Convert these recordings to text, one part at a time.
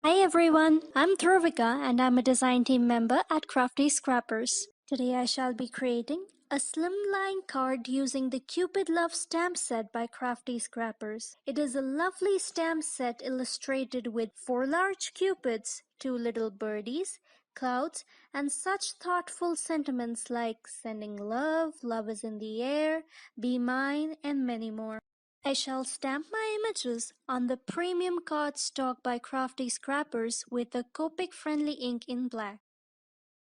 Hi everyone, I'm Thruvika and I'm a design team member at Crafty Scrappers. Today I shall be creating a slimline card using the Cupid Love stamp set by Crafty Scrappers. It is a lovely stamp set illustrated with 4 large cupids, 2 little birdies, clouds, and such thoughtful sentiments like sending love, love is in the air, be mine, and many more. I shall stamp my images on the premium cardstock by Crafty Scrappers with the Copic friendly ink in black.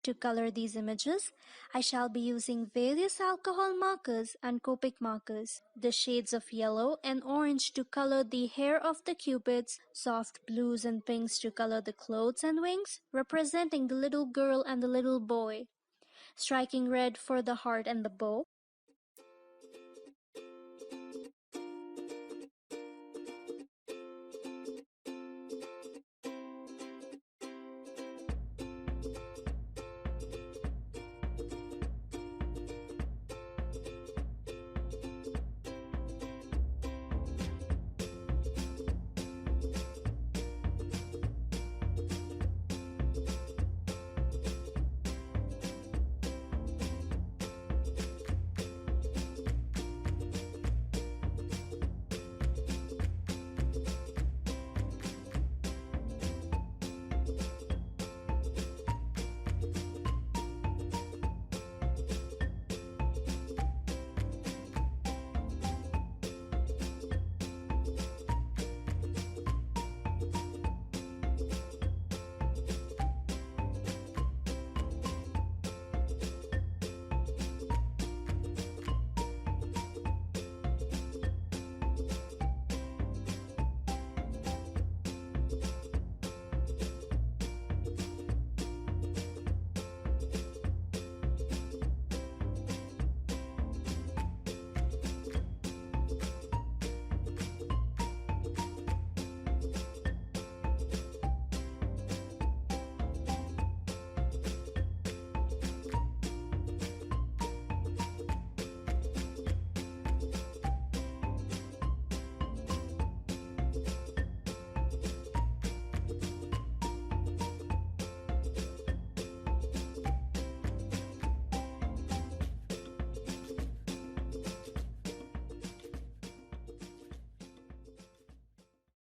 To color these images, I shall be using various alcohol markers and Copic markers. The shades of yellow and orange to color the hair of the cupids, soft blues and pinks to color the clothes and wings, representing the little girl and the little boy, striking red for the heart and the bow.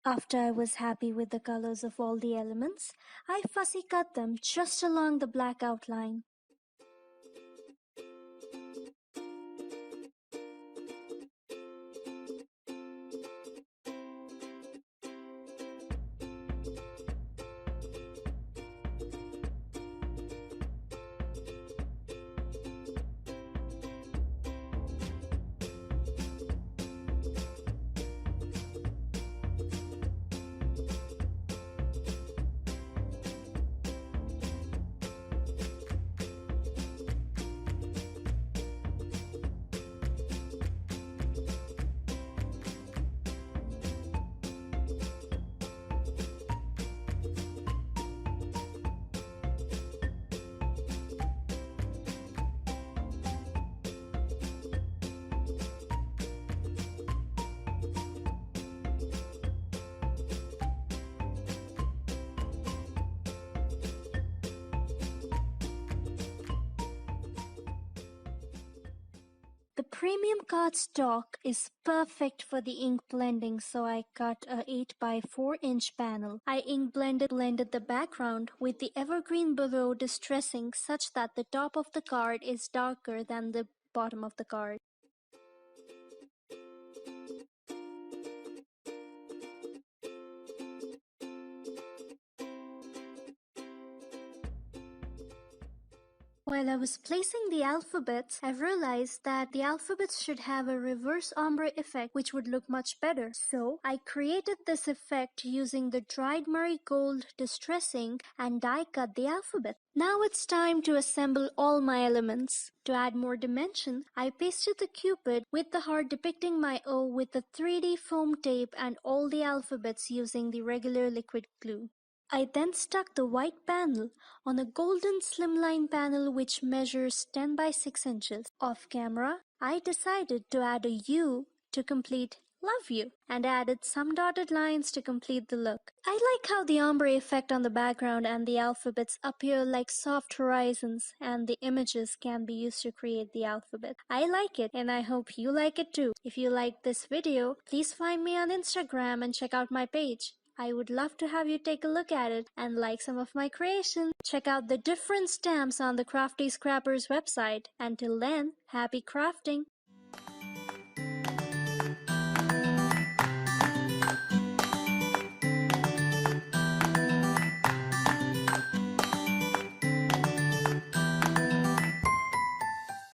After I was happy with the colors of all the elements, I fussy cut them just along the black outline. The premium cardstock is perfect for the ink blending, so I cut a 8 by 4 inch panel. I ink blended the background with the evergreen burrow distressing such that the top of the card is darker than the bottom of the card. While I was placing the alphabets, I realized that the alphabets should have a reverse ombre effect which would look much better. So I created this effect using the dried marigold distress ink and die cut the alphabet. Now it's time to assemble all my elements. To add more dimension, I pasted the cupid with the heart depicting my O with the 3D foam tape and all the alphabets using the regular liquid glue. I then stuck the white panel on a golden slimline panel which measures 10 by 6 inches. Off camera, I decided to add a U to complete Love you, and added some dotted lines to complete the look. I like how the ombre effect on the background and the alphabets appear like soft horizons, and the images can be used to create the alphabet. I like it, and I hope you like it too. If you liked this video, please find me on Instagram and check out my page. I would love to have you take a look at it and like some of my creations. Check out the different stamps on the Crafty Scrappers website. Until then, happy crafting!